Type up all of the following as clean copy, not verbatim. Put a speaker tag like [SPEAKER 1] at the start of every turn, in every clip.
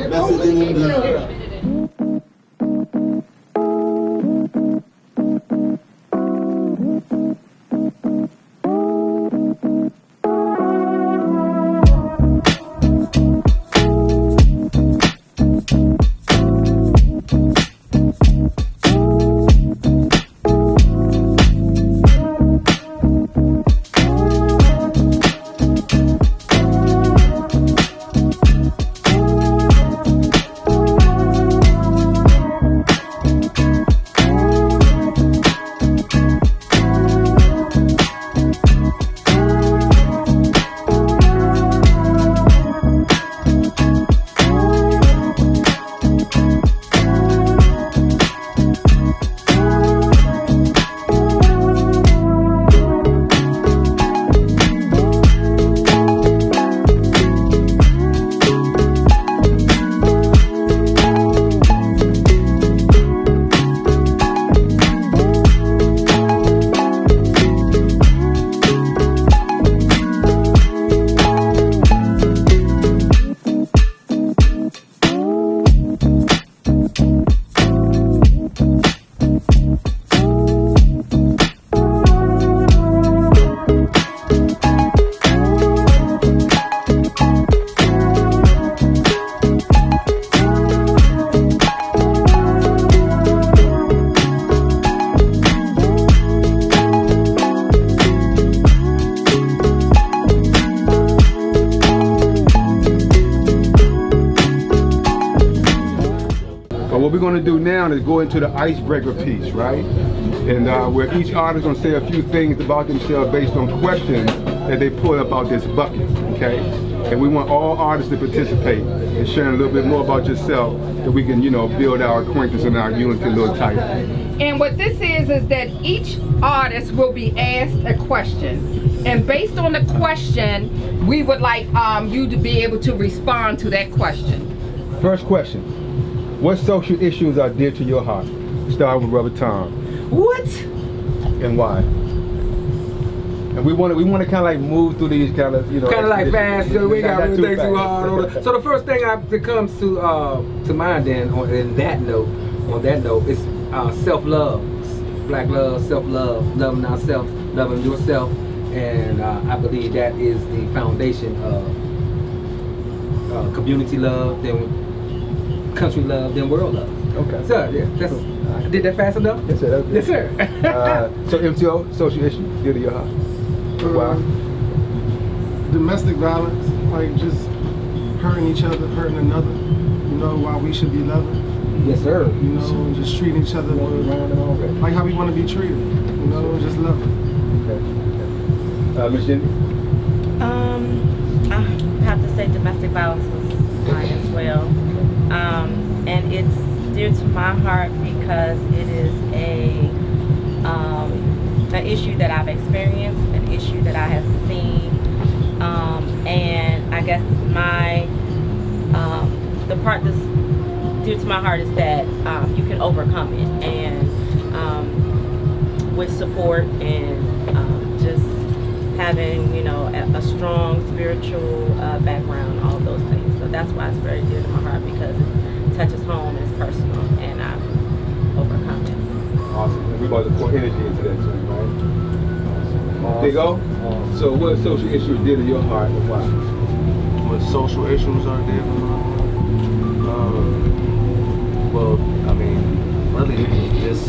[SPEAKER 1] Messaging in the
[SPEAKER 2] What we're going to do now is go into the icebreaker piece, right? And where each artist is going to say a few things about themselves based on questions that they pull up out this bucket, okay? And we want all artists to participate and share a little bit more about yourself so we can, you know, build our acquaintance and our unity a little tighter.
[SPEAKER 3] And what this is that each artist will be asked a question. And based on the question, we would like you to be able to respond to that question.
[SPEAKER 2] First question. What social issues are dear to your heart? Start with Brother Tom.
[SPEAKER 4] What?
[SPEAKER 2] And why? And we want to kind of like move through these kind of, you know,
[SPEAKER 4] kind of like fast. So we got to think too hard.
[SPEAKER 2] On
[SPEAKER 4] so the first thing that comes to mind then on that note is self-love, Black love, self-love, loving ourselves, loving yourself, and I believe that is the foundation of community love, then country love, then world love.
[SPEAKER 2] Okay.
[SPEAKER 4] So yeah, that's. I did that fast enough?
[SPEAKER 2] Yes, sir.
[SPEAKER 4] Yes, sir.
[SPEAKER 2] So MTO, social issues dear to your heart. Wow.
[SPEAKER 5] Domestic violence, like just hurting each other, hurting another. You know, why we should be loving.
[SPEAKER 4] Yes, sir.
[SPEAKER 5] You know, just treating each other like how we want to be treated. You know, just loving.
[SPEAKER 2] Okay. Ms. Jenny?
[SPEAKER 6] I have to say domestic violence was mine as well. And it's dear to my heart because it is an issue that I've experienced, an issue that I have seen, and I guess the part that's dear to my heart is that you can overcome it, and with support and just having, you know, a strong spiritual background, all those things. So that's why it's very dear to my heart, because it touches home and it's personal, and I've overcome it.
[SPEAKER 2] Awesome. And we're about to pour energy into that too, right? Awesome. Big O? So what social issues dear to your heart and why?
[SPEAKER 7] What social issues are dear to my heart? Well, I mean, really, just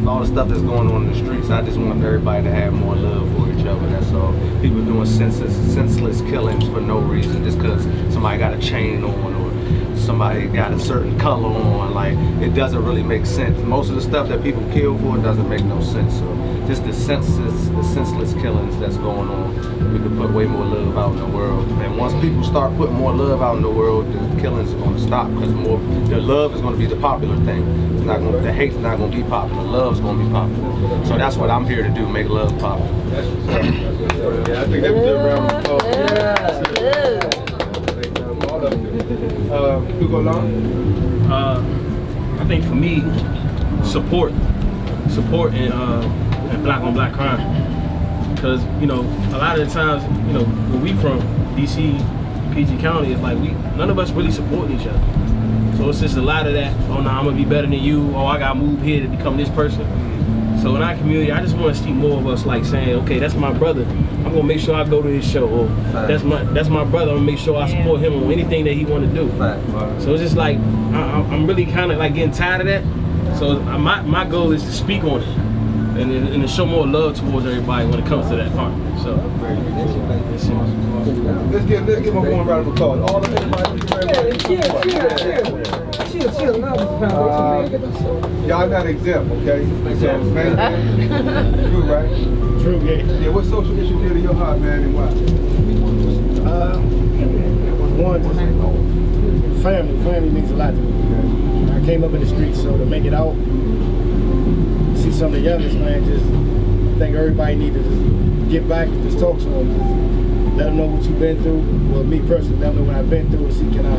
[SPEAKER 7] all the stuff that's going on in the streets. I just want everybody to have more love for each other, that's all. People doing senseless killings for no reason, just because somebody got a chain on or somebody got a certain color on. Like, it doesn't really make sense. Most of the stuff that people kill for doesn't make no sense. So just the senseless killings that's going on, we could put way more love out in the world. And once people start putting more love out in the world, the killings are going to stop, because the love is going to be the popular thing. It's not going, the hate's not going to be popular. Love's going to be popular. So that's what I'm here to do, make love popular.
[SPEAKER 2] Yeah, I think that was a round of applause. Hugo Long?
[SPEAKER 8] I think for me, support in black on black crime. Because, you know, a lot of the times, you know, where we from,
[SPEAKER 9] DC, PG County, it's like none of us really supporting each other. So it's just a lot of that, oh no, I'm gonna be better than you, oh I gotta move here to become this person. So in our community, I just want to see more of us like saying, okay, that's my brother. I'm gonna make sure I go to his show. Or that's my brother. I'm gonna make sure I support him on anything that he want to do. So it's just like I'm really kind of like getting tired of that. So my goal is to speak on it and to show more love towards everybody when it comes to that part. So
[SPEAKER 2] let's give them one round of applause. All of everybody.
[SPEAKER 4] Chill.
[SPEAKER 2] Y'all not exempt, okay? So, man, true, right?
[SPEAKER 5] True, yeah.
[SPEAKER 2] What social issue dear to your heart, man, and why?
[SPEAKER 5] One, family means a lot to me. I came up in the streets, so to make it out, see some of the youngest, man, just think everybody needs to just get back and just talk to them. Just let them know what you've been through. Well, me personally, let them know what I've been through and see can I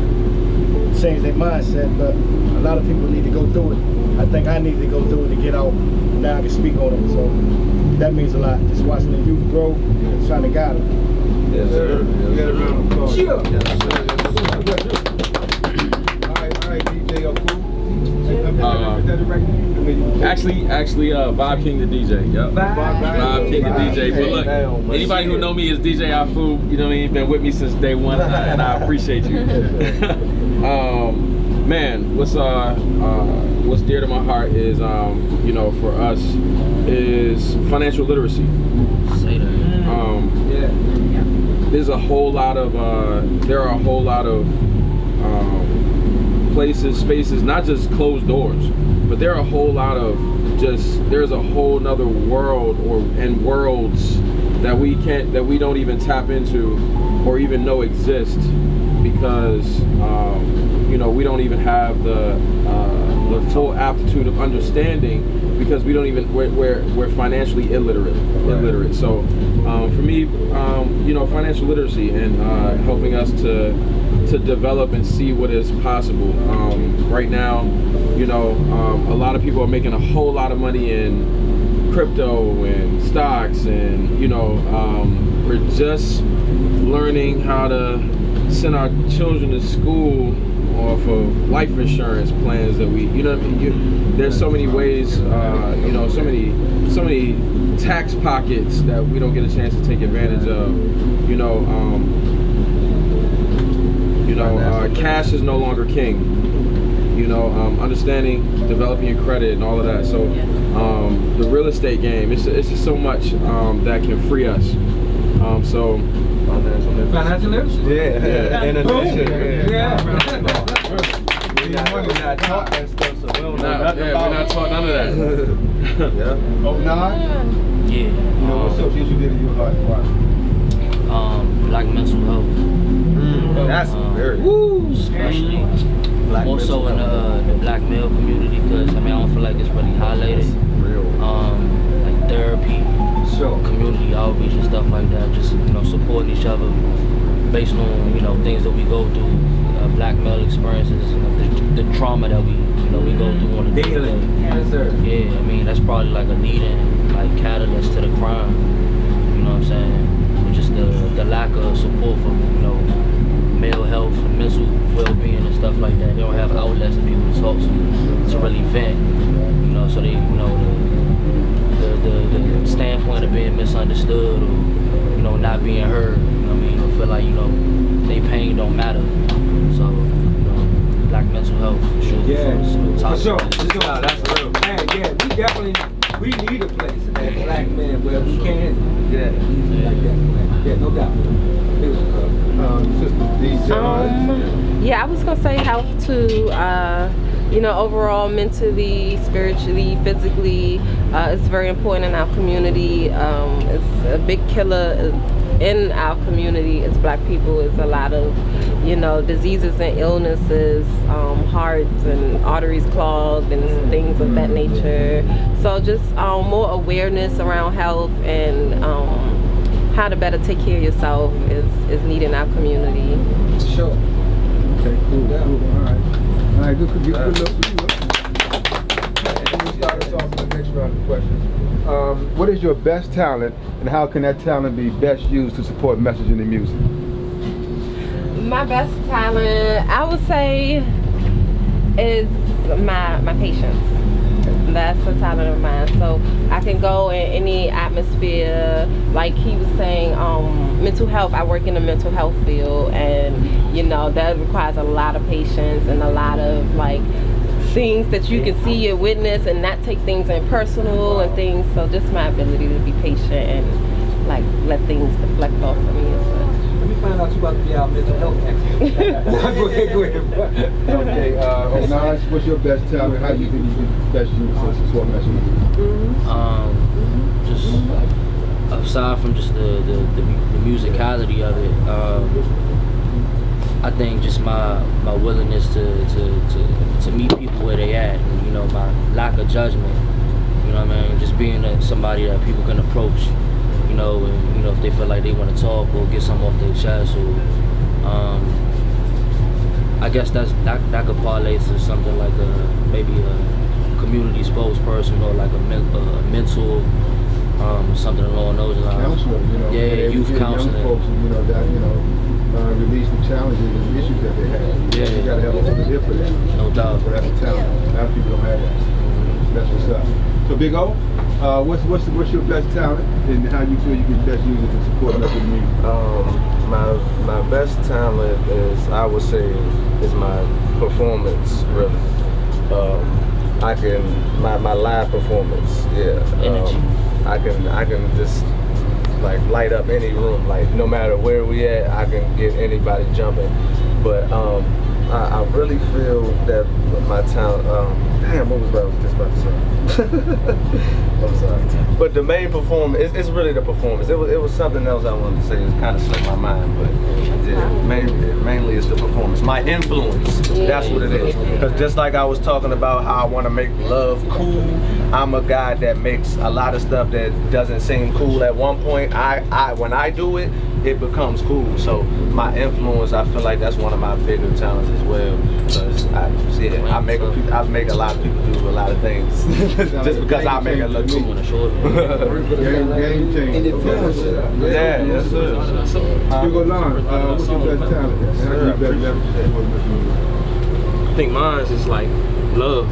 [SPEAKER 5] change their mindset. But a lot of people need to go through it. I think I need to go through it to get out. Now I can speak on it. So that means a lot. Just watching the youth grow and trying to guide them.
[SPEAKER 2] Yes, sir.
[SPEAKER 4] Chill.
[SPEAKER 2] All right, DJ Oku.
[SPEAKER 10] Actually, Vibe King the DJ. Yep. Vibe King the DJ. But look, anybody who know me as DJ Afu, you know what I mean, been with me since day one, and I appreciate you. Man, what's dear to my heart is, you know, for us, is financial literacy.
[SPEAKER 9] say that.
[SPEAKER 10] There's a whole lot of, there are a whole lot of places, spaces, not just closed doors, but there are a whole lot of there's a whole nother world and worlds that we don't even tap into or even know exist because you know, we don't even have the full aptitude of understanding because we're financially illiterate. So for me, you know, financial literacy and helping us to develop and see what is possible. Right now, you know, a lot of people are making a whole lot of money in crypto and stocks, and you know, we're just learning how to send our children to school off of life insurance plans that we, you know what I mean? There's so many ways, you know, so many tax pockets that we don't get a chance to take advantage of. You know, cash is no longer king. You know, understanding, developing your credit and all of that. So the real estate game, it's just so much that can free us. So
[SPEAKER 4] financial literacy.
[SPEAKER 2] Yeah.
[SPEAKER 10] And
[SPEAKER 7] We're not taught that stuff, so we don't know nothing
[SPEAKER 10] we're
[SPEAKER 7] about
[SPEAKER 10] not taught none of that.
[SPEAKER 2] Oh, nine?
[SPEAKER 11] Yeah.
[SPEAKER 2] You know, what social issue did to your heart? Why?
[SPEAKER 11] Black mental health.
[SPEAKER 7] That's very
[SPEAKER 11] Especially
[SPEAKER 7] Black
[SPEAKER 11] more so in
[SPEAKER 7] mental
[SPEAKER 11] the black male community, because I mean I don't feel like it's really highlighted. Like therapy, community outreach and stuff like that. Just, you know, supporting each other based on, you know, things that we go through, black male experiences, you know, the trauma that we go through on a daily.
[SPEAKER 4] Yes, sir.
[SPEAKER 11] Yeah, I mean that's probably like a leading like catalyst to the crime. You know what I'm saying? Just the lack of support for, you know, mental health, mental well-being and stuff like that. They don't have outlets and people to talk to really vent. You know, so they, you know, the standpoint of being misunderstood or, you know, not being heard. You know what I mean? I feel like, you know, they pain don't matter. So, you know, black mental health should
[SPEAKER 4] For sure.
[SPEAKER 7] That's real.
[SPEAKER 4] Man, yeah, we need a place as black men where we can like that. Yeah, no doubt.
[SPEAKER 12] Yeah, I was gonna say health too. You know, overall, mentally, spiritually, physically, it's very important in our community. It's a big killer in our community as black people. It's a lot of, you know, diseases and illnesses, hearts and arteries clogged and things of that nature. So just more awareness around health and how to better take care of yourself is needed in our community.
[SPEAKER 4] Sure.
[SPEAKER 2] Okay, cool. All right. All right, good look. And then we start us off with the next round of questions. What is your best talent, and how can that talent be best used to support messaging and music?
[SPEAKER 12] My best talent, I would say, is my patience. That's a talent of mine. So I can go in any atmosphere. Like he was saying, mental health. I work in the mental health field, and you know that requires a lot of patience and a lot of like things that you can see and witness, and not take things in personal and things. So just my ability to be patient and like let things deflect off of me.
[SPEAKER 4] Let me find out you about to be our mental health expert. Go ahead.
[SPEAKER 2] Okay, Naj, what's your best talent? How do you think you can best use this support message?
[SPEAKER 11] Just aside from just the musicality of it, I think just my willingness to meet people where they at, and, you know, my lack of judgment. You know what I mean? Just being somebody that people can approach. You know, and you know if they feel like they want to talk or get something off their chest, or I guess that could parlay to something like maybe a community spokesperson or like a mental something along those lines.
[SPEAKER 2] Counselor, you know,
[SPEAKER 11] yeah, youth counseling.
[SPEAKER 2] Young folks, you know, that release the challenges and issues that they have.
[SPEAKER 11] Yeah,
[SPEAKER 2] you gotta have a little bit for that.
[SPEAKER 11] No doubt.
[SPEAKER 2] So that's a talent. A lot of people don't have that. That's what's up. So Big O, what's your best talent, and how you feel you can best use it to support local music?
[SPEAKER 13] My best talent is, I would say, is my performance. Really, my live performance. Yeah,
[SPEAKER 11] energy.
[SPEAKER 13] I can just like light up any room. Like no matter where we at, I can get anybody jumping. But I really feel that my talent. Damn, what was I just about to say? I'm sorry. But the main performance, it's really the performance. It was something else I wanted to say. It kind of slipped my mind, but yeah, mainly it's the performance. My influence, that's what it is. Because just like I was talking about how I want to make love cool, I'm a guy that makes a lot of stuff that doesn't seem cool at one point. When I do it, it becomes cool. So my influence, I feel like that's one of my bigger talents as well. Because I make a lot of people do a lot of things just because I make it look cool. Game changer. Yeah, yes sir.
[SPEAKER 2] Hugo Lon, what's your best talent? And how can you best leverage that?
[SPEAKER 9] I think mine is like love.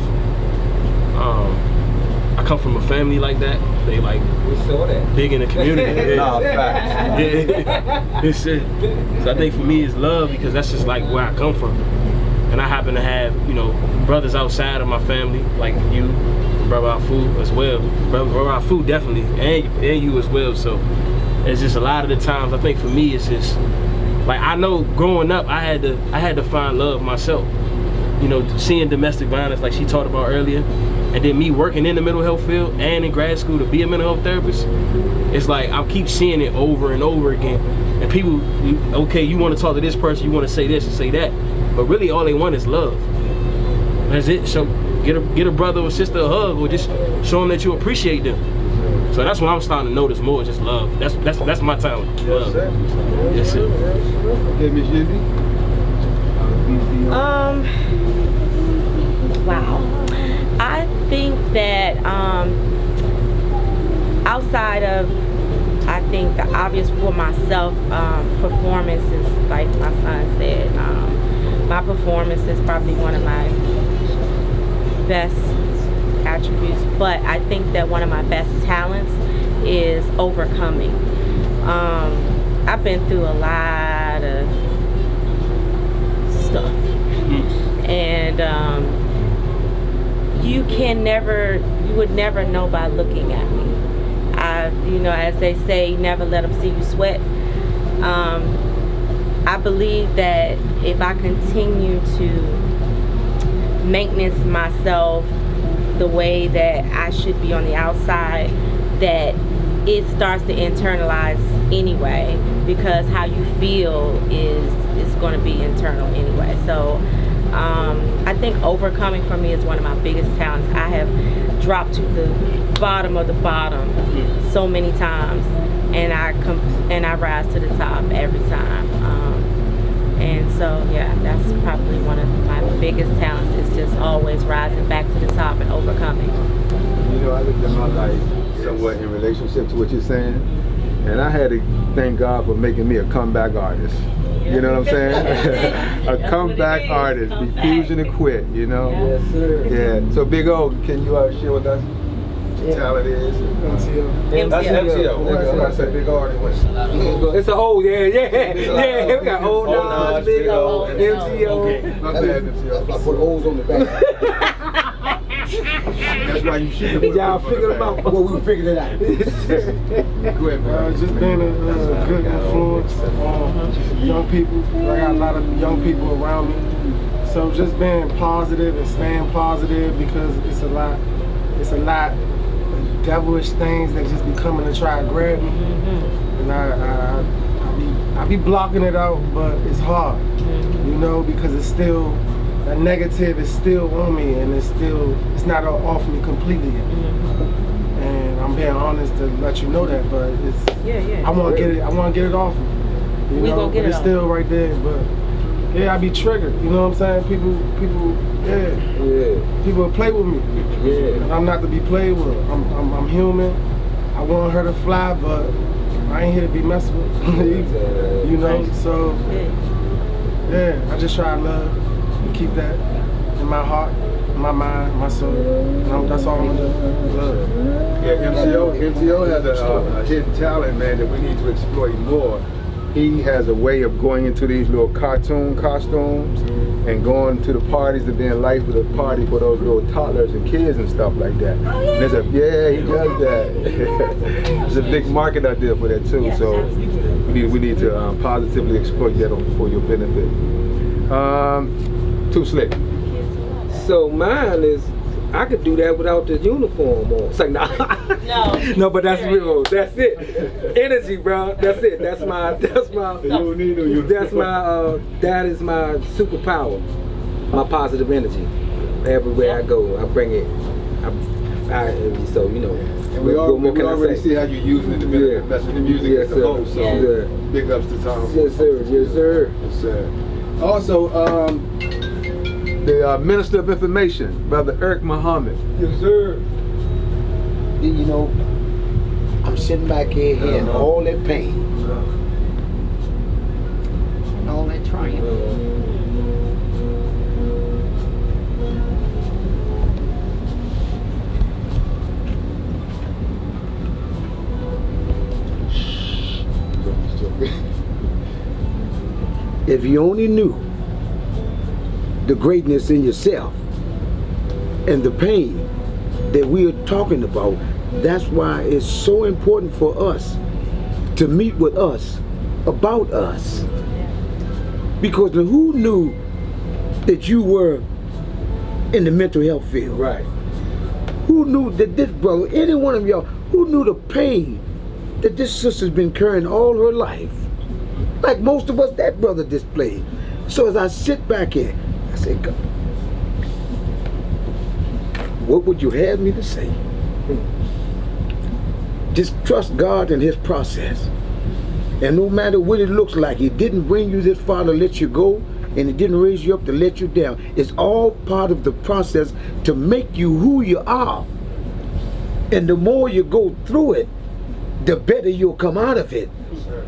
[SPEAKER 9] I come from a family like that. They like big in the community.
[SPEAKER 13] Nah, facts.
[SPEAKER 9] Yeah. It's it. So I think for me it's love, because that's just like where I come from. And I happen to have, you know, brothers outside of my family, like you, Brother Afu as well. Brother Afu definitely, and you as well. So it's just a lot of the times, I think for me it's just like, I know growing up I had to find love myself. You know, seeing domestic violence like she talked about earlier, and then me working in the mental health field and in grad school to be a mental health therapist, it's like I keep seeing it over and over again. And people, okay, you want to talk to this person, you want to say this and say that, but really all they want is love. That's it. So get a brother or sister a hug, or just show them that you appreciate them. So that's what I'm starting to notice more, just love. That's my talent. Love. Yes, sir.
[SPEAKER 2] Okay, Miss Yindi.
[SPEAKER 6] Wow. I think that outside of, I think the obvious for myself, performance is, like my son said, my performance is probably one of my best attributes, but I think that one of my best talents is overcoming. I've been through a lot of stuff, and you would never know by looking at me. You know, as they say, never let them see you sweat. I believe that if I continue to maintenance myself the way that I should be on the outside, that it starts to internalize anyway, because how you feel is going to be internal anyway. So I think overcoming for me is one of my biggest talents. I have dropped to the bottom of the bottom so many times, and I rise to the top every time. And so yeah, that's probably one of my biggest talents, is just always rising back to the top and overcoming.
[SPEAKER 2] You know, I looked at my life somewhat in relationship to what you're saying, and I had to thank God for making me a comeback artist. You know what I'm saying? A comeback artist, refusing to quit, you know?
[SPEAKER 4] Yes, sir.
[SPEAKER 2] Yeah. So Big O, can you share with us what your talent is?
[SPEAKER 4] MCO.
[SPEAKER 2] That's MCO. I'm about to say Big O already went.
[SPEAKER 4] It's an old, yeah. We got old Nas, Big O, MCO.
[SPEAKER 2] My bad, MCO.
[SPEAKER 5] I put O's on the back.
[SPEAKER 2] That's why you should have.
[SPEAKER 4] Y'all figured them out.
[SPEAKER 5] Well, we figured it out.
[SPEAKER 2] Go ahead, man.
[SPEAKER 5] Just being a good influence on young people. I got a lot of young people around me. So just being positive and staying positive, because it's a lot of devilish things that just be coming to try to grab me. And I be blocking it out, but it's hard, you know, because it's still, that negative is still on me, and it's not off me completely yet. And I'm being honest to let you know that, but it's I want to get it off me. You know, but it's still right there. But yeah, I be triggered. You know what I'm saying? People play with me. Yeah. And I'm not to be played with. I'm human. I want her to fly, but I ain't here to be messed with. You know, so yeah, I just try to love and keep that in my heart, my mind, my soul. That's all I'm gonna do. Love.
[SPEAKER 2] Yeah, MCO has a hidden talent, man, that we need to exploit more. He has a way of going into these little cartoon costumes and going to the parties and being life with a party for those little toddlers and kids and stuff like that. And there's he does that. There's a big market out there for that too. So we need to positively exploit that for your benefit. Too slick.
[SPEAKER 4] So mine is, I could do that without the uniform on. It's like, nah. No, but that's real. That's it. Energy, bro. That's it. That's my you don't need no uniform. That is my superpower. My positive energy. Everywhere I go, I bring it. So, you know.
[SPEAKER 2] And we already see how you're using it to benefit the music as a whole. So big ups to Tom.
[SPEAKER 4] Yes, sir. Yes, sir.
[SPEAKER 2] Yes, sir. Also, the Minister of Information, Brother Eric Muhammad.
[SPEAKER 4] Yes, sir.
[SPEAKER 5] You know, I'm sitting back here hearing all that pain.
[SPEAKER 3] And all that triumph.
[SPEAKER 5] If you only knew the greatness in yourself and the pain that we are talking about, that's why it's so important for us to meet with us about us. Because who knew that you were in the mental health field?
[SPEAKER 4] Right.
[SPEAKER 5] Who knew that this brother, any one of y'all, who knew the pain that this sister's been carrying all her life? Like most of us, that brother displayed. So as I sit back here, I say, God, what would you have me to say? Just trust God and His process. And no matter what it looks like, He didn't bring you this far to let you go, and He didn't raise you up to let you down. It's all part of the process to make you who you are. And the more you go through it, the better you'll come out of it.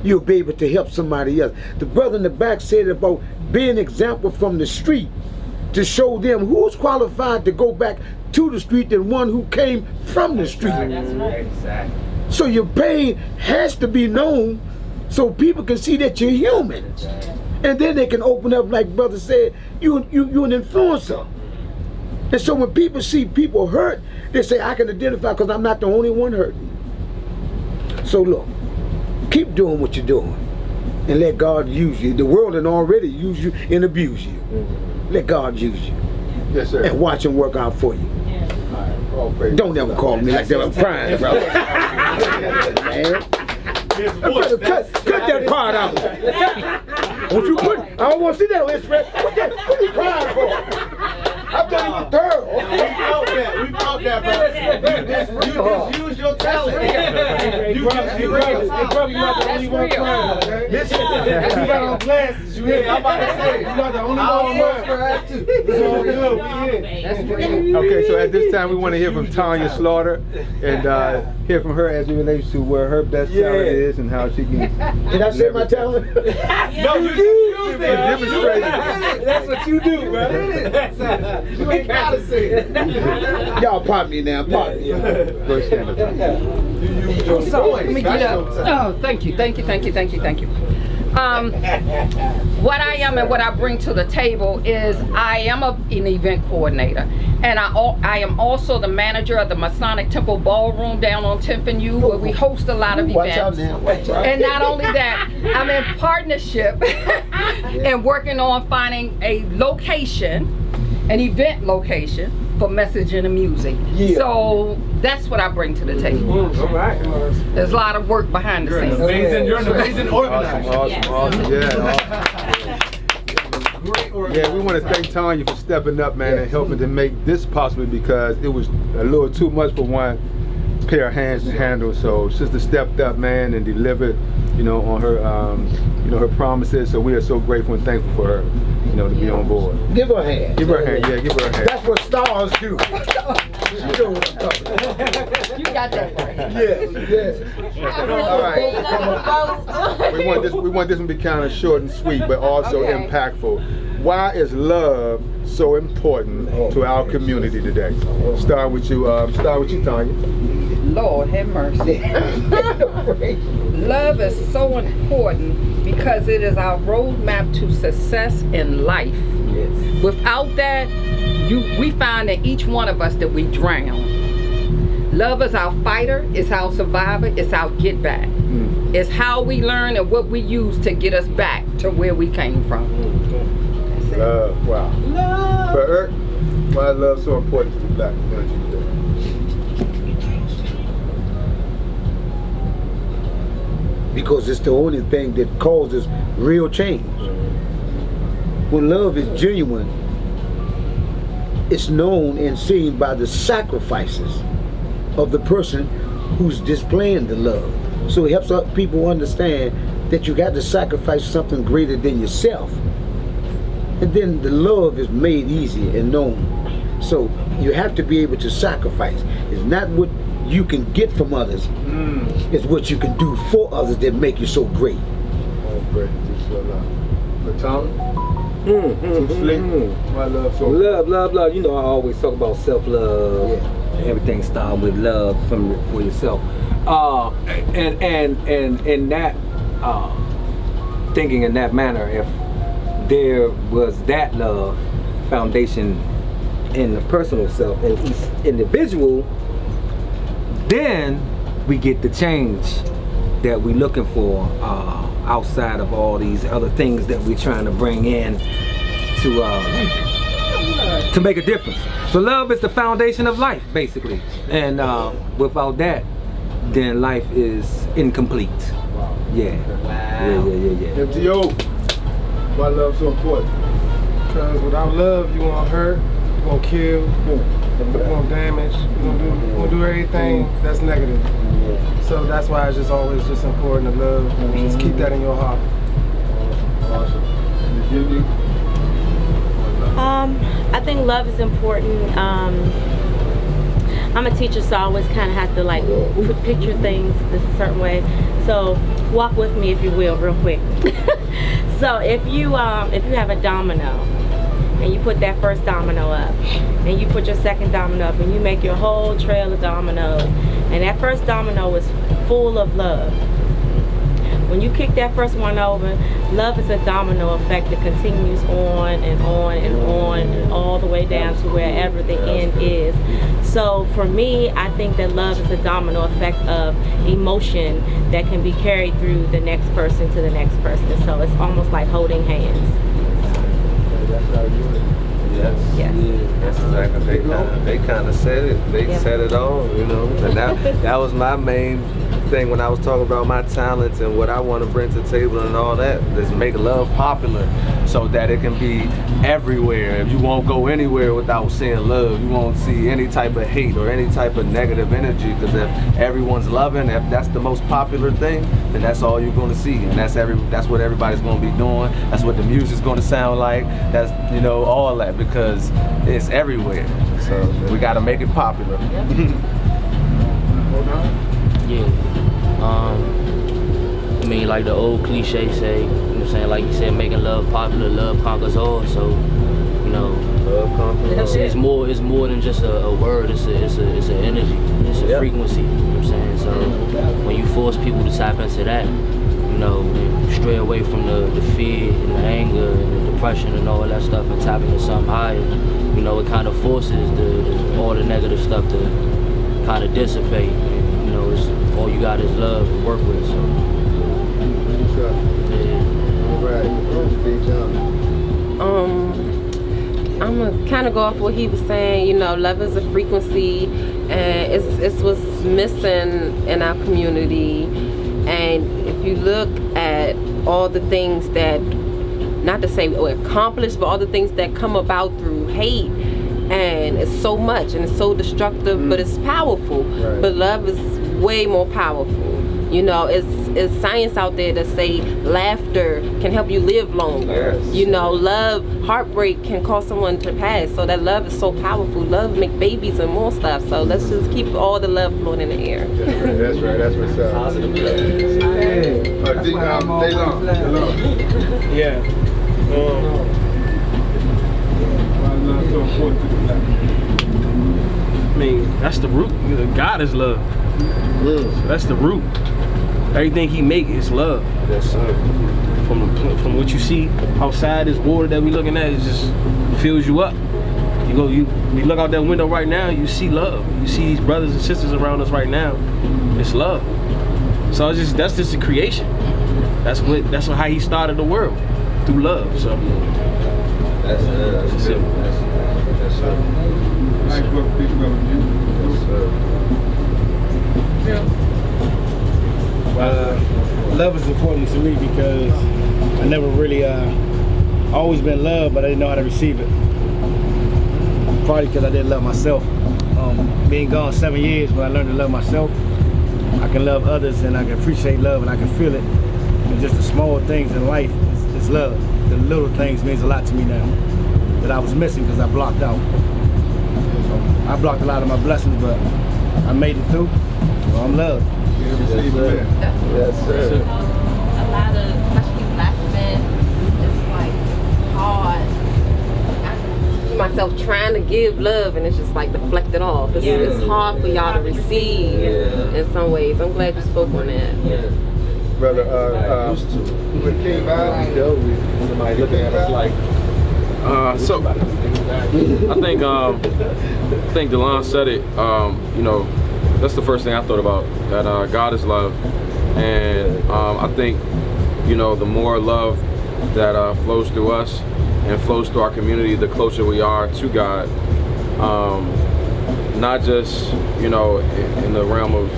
[SPEAKER 5] You'll be able to help somebody else. The brother in the back said about being an example from the street to show them who's qualified to go back to the street than one who came from the street.
[SPEAKER 6] That's right. Exactly.
[SPEAKER 5] So your pain has to be known so people can see that you're human. And then they can open up, like brother said, you're an influencer. And so when people see people hurt, they say, I can identify because I'm not the only one hurting. So look, keep doing what you're doing and let God use you. The world has already used you and abused you. Let God use you.
[SPEAKER 2] Yes, sir.
[SPEAKER 5] And watch Him work out for you. Don't ever call me like that. I'm crying, bro. Man. Cut that part out. What you put? I don't want to see that on Instagram. What you crying for? I'm telling you, thorough.
[SPEAKER 1] We felt that, bro. You just use your talent. You just use your talent.
[SPEAKER 5] You're not the only one crying, okay? Listen, you got on glasses. You hear? I'm about to say, you're not the only one crying. It's all good. We here.
[SPEAKER 2] Okay, so at this time we want to hear from Tanya Slaughter and hear from her as it relates to where her best talent is and how she can.
[SPEAKER 5] Did I say my talent?
[SPEAKER 1] No, you used it.
[SPEAKER 4] That's what you do, bro.
[SPEAKER 1] You ain't gotta say it.
[SPEAKER 14] Y'all pop me now, pop me.
[SPEAKER 2] First stand up.
[SPEAKER 3] So, let me get up. Oh, thank you. What I am and what I bring to the table is I am an event coordinator, and I am also the manager of the Masonic Temple Ballroom down on 10th and U, where we host a lot of events. And not only that, I'm in partnership and working on finding a location, an event location for messaging and music. Yeah. So that's what I bring to the table.
[SPEAKER 4] All right.
[SPEAKER 3] There's a lot of work behind the scenes.
[SPEAKER 1] You're an amazing organizer.
[SPEAKER 2] Awesome. Yeah. Yeah, we want to thank Tanya for stepping up, man, and helping to make this possible, because it was a little too much for one pair of hands to handle. So sister stepped up, man, and delivered, on her, her promises. So we are so grateful and thankful for her, to be on board.
[SPEAKER 14] Give her a hand.
[SPEAKER 2] Give her a hand. Yeah, give her a hand.
[SPEAKER 14] That's what stars do. You know what I'm talking about.
[SPEAKER 3] You got that right.
[SPEAKER 14] Yes.
[SPEAKER 2] All right. We want this one to be kind of short and sweet, but also impactful. Why is love so important to our community today? Start with you, Tanya.
[SPEAKER 3] Lord have mercy. Love is so important because it is our roadmap to success in life. Yes. Without that, we find that each one of us that we drown. Love is our fighter, it's our survivor, it's our get back. It's how we learn and what we use to get us back to where we came from.
[SPEAKER 2] Love, wow. Love. For Eric, why is love so important to the black community today?
[SPEAKER 14] Because it's the only thing that causes real change. When love is genuine, it's known and seen by the sacrifices of the person who's displaying the love. So it helps people understand that you got to sacrifice something greater than yourself. And then the love is made easy and known. So you have to be able to sacrifice. It's not what you can get from others. It's what you can do for others that make you so great.
[SPEAKER 2] Oh, great. But Tom? Why love so
[SPEAKER 4] important? Love. I always talk about self-love. Yeah. Everything starts with love for yourself. And that thinking in that manner, if there was that love foundation in the personal self and each individual, then we get the change that we're looking for outside of all these other things that we're trying to bring in to make a difference. So love is the foundation of life, basically, and without that, then life is incomplete. Yeah.
[SPEAKER 2] MTO, why love so important?
[SPEAKER 5] Because without love, you won't hurt, you won't kill, you won't damage, you won't do everything that's negative. So that's why it's just always just important to love. Just keep that in your heart.
[SPEAKER 2] Awesome.
[SPEAKER 6] I think love is important. I'm a teacher, so I always kind of have to like picture things this a certain way. So walk with me, if you will, real quick. So if you have a domino and you put that first domino up and you put your second domino up and you make your whole trail of dominoes, and that first domino is full of love. When you kick that first one over, love is a domino effect that continues on and on and on and all the way down to wherever the end is. So for me, I think that love is a domino effect of emotion that can be carried through the next person to the next person. So it's almost like holding hands.
[SPEAKER 13] Yes. That's exactly. They kind of said it. They said it all, And that was my main thing when I was talking about my talents and what I want to bring to the table and all that. Is make love popular so that it can be everywhere. If you won't go anywhere without seeing love, you won't see any type of hate or any type of negative energy. Because if everyone's loving, if that's the most popular thing, then that's all you're going to see, and that's what everybody's going to be doing. That's what the music's going to sound like. That's all that, because it's everywhere. So we got to make it popular.
[SPEAKER 11] I mean, like the old cliche say, you know what I'm saying? Like you said, making love popular, love conquers all. So, you know,
[SPEAKER 13] Love conquers all.
[SPEAKER 11] it's more than just a word. It's an energy. It's a frequency. You know what I'm saying? So when you force people to tap into that, you know, and stray away from the fear and the anger and the depression and all that stuff and tap into something higher, you know, it kind of forces all the negative stuff to kind of dissipate. And, you know, it's all you got is love to work with. So.
[SPEAKER 12] I'm gonna kind of go off what he was saying. You know, love is a frequency, and it's what's missing in our community. And if you look at all the things that, not to say we accomplished, but all the things that come about through hate, and it's so much and it's so destructive, but it's powerful. Right. But love is way more powerful. You know, it's science out there that say laughter can help you live longer. Yes. You know, love, heartbreak can cause someone to pass. So that love is so powerful. Love make babies and more stuff. So let's just keep all the love flowing in the air.
[SPEAKER 2] That's right. That's what's up. Positive.
[SPEAKER 9] Yeah. I mean, that's the root. God is love. So that's the root. Everything he make is love.
[SPEAKER 13] Yes, sir.
[SPEAKER 9] From what you see outside, this water that we looking at, it just fills you up. You look out that window right now, you see love. You see these brothers and sisters around us right now. It's love. So that's just a creation. That's how he started the world, through love. So
[SPEAKER 13] that's it. That's it.
[SPEAKER 5] Love is important to me because I never really always been loved, but I didn't know how to receive it. Probably because I didn't love myself. Being gone 7 years, when I learned to love myself, I can love others and I can appreciate love and I can feel it. And just the small things in life is love. The little things means a lot to me now that I was missing because I blocked out. So I blocked a lot of my blessings, but I made it through. So I'm loved.
[SPEAKER 2] Yes, sir.
[SPEAKER 13] Yes, sir.
[SPEAKER 3] A lot of, especially black men, it's like hard.
[SPEAKER 12] I see myself trying to give love and it's just like deflected off. It's hard for y'all to receive in some ways. I'm glad you spoke on that.
[SPEAKER 2] Brother, when it came out,
[SPEAKER 13] somebody looking at us like.
[SPEAKER 10] So I think Delon said it. You know, that's the first thing I thought about. That God is love, and I think, you know, the more love that flows through us and flows through our community, the closer we are to God. Not just, you know, in the realm of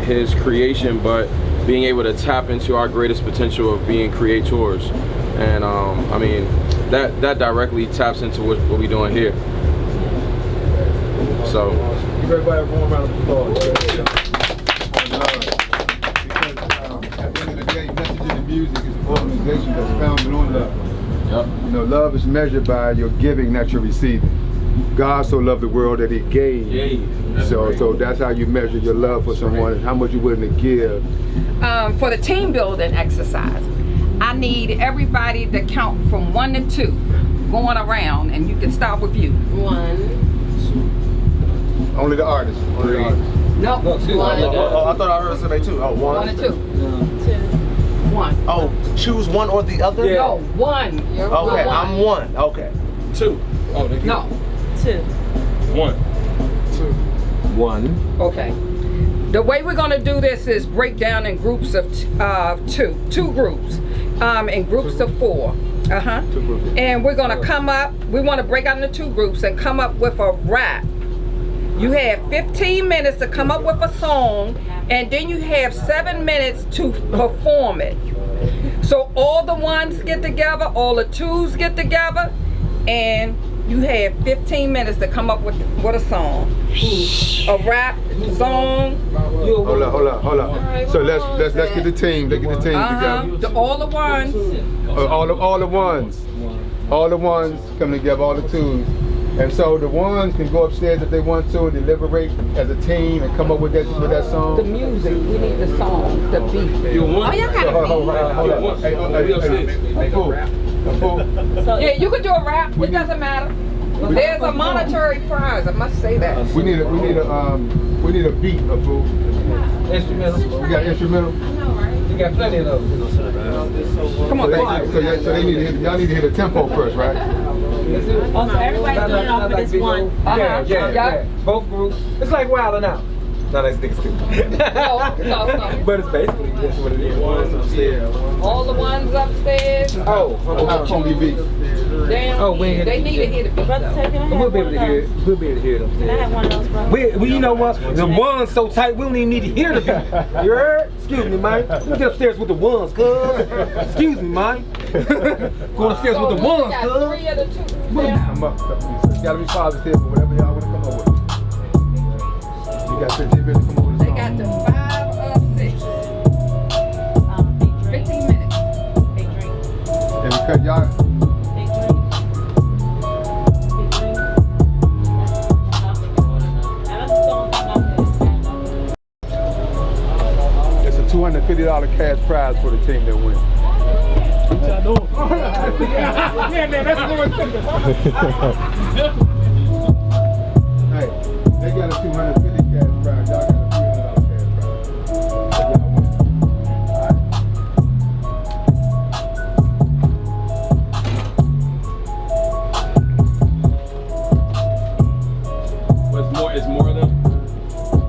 [SPEAKER 10] His creation, but being able to tap into our greatest potential of being creators. And I mean, that directly taps into what we're doing here. So
[SPEAKER 2] give everybody a warm round of applause. At the end of the day, Message in the Music is an organization that's founded on love. Yep. You know, love is measured by your giving, not your receiving. God so loved the world that He gave. So that's how you measure your love for someone, and how much you're willing to give.
[SPEAKER 3] For the team building exercise, I need everybody to count from 1 to 2, going around, and you can start with you.
[SPEAKER 12] 1.
[SPEAKER 2] Only the artists. Only the artists.
[SPEAKER 3] No, 2.
[SPEAKER 13] I thought I heard somebody 2. Oh, 1.
[SPEAKER 3] 1 and 2. 2. 1.
[SPEAKER 13] Oh, choose one or the other?
[SPEAKER 3] Yeah. No, 1.
[SPEAKER 13] Okay, I'm 1. Okay.
[SPEAKER 9] 2. Oh,
[SPEAKER 3] no.
[SPEAKER 6] 2.
[SPEAKER 9] 1.
[SPEAKER 13] 2. 1.
[SPEAKER 3] Okay. The way we're going to do this is break down in groups of 2 groups, in groups of 4. And we're going to come up, we want to break out into 2 groups and come up with a rap. You have 15 minutes to come up with a song, and then you have 7 minutes to perform it. So all the 1s get together, all the 2s get together, and you have 15 minutes to come up with a song. A rap, song.
[SPEAKER 2] Hold up. So let's get the team. Let's get the team together.
[SPEAKER 3] All the 1s.
[SPEAKER 2] All the 1s. All the 1s come together, all the 2s. And so the ones can go upstairs if they want to and deliberate as a team and come up with that song.
[SPEAKER 3] The music, we need the song, the beat.
[SPEAKER 10] You want?
[SPEAKER 3] Oh, y'all got
[SPEAKER 2] Hold on.
[SPEAKER 3] Yeah, you can do a rap. It doesn't matter. There's a monetary prize. I must say that.
[SPEAKER 2] We need a beat, a fool.
[SPEAKER 4] Instrumental.
[SPEAKER 2] We got instrumental.
[SPEAKER 4] You got plenty of those.
[SPEAKER 3] Come on,
[SPEAKER 2] so they need to hit, y'all need to hit a tempo first, right?
[SPEAKER 6] Oh, so everybody's doing it off of this one.
[SPEAKER 4] Yeah. Both groups. It's like Wildin' Out. No, that's niggas stupid.
[SPEAKER 3] No.
[SPEAKER 4] But it's basically that's what it is.
[SPEAKER 3] All the ones upstairs.
[SPEAKER 4] Oh,
[SPEAKER 2] Funky beats.
[SPEAKER 3] Damn.
[SPEAKER 4] Oh, we ain't
[SPEAKER 3] they need to hear the beat.
[SPEAKER 6] Brother, can I have
[SPEAKER 4] we'll be able
[SPEAKER 6] one
[SPEAKER 4] to
[SPEAKER 6] of
[SPEAKER 4] hear
[SPEAKER 6] those?
[SPEAKER 4] it. We'll be able to hear them.
[SPEAKER 6] Can I have one of those, bro?
[SPEAKER 4] We you know what? The ones so tight, we don't even need to hear the beat. You heard? Excuse me, man. Let me get upstairs with the ones, cuz. Excuse me, man. Go upstairs with the ones, cuz.
[SPEAKER 3] Three of the two.
[SPEAKER 2] I'm up. You gotta be positive for whatever y'all want to come up with. You got 15 minutes to come up with a
[SPEAKER 3] They
[SPEAKER 2] song.
[SPEAKER 3] got the 5 or 6. 15 minutes.
[SPEAKER 6] Big drink.
[SPEAKER 2] And because y'all,
[SPEAKER 6] Big drink. Big drink. And let's go on.
[SPEAKER 2] it's a $250 cash prize for the team that wins.
[SPEAKER 9] Yeah, man, that's more simple.
[SPEAKER 2] Hey, they got a $250 cash prize. Y'all got a $300 cash prize. So y'all win.
[SPEAKER 10] It's more of them?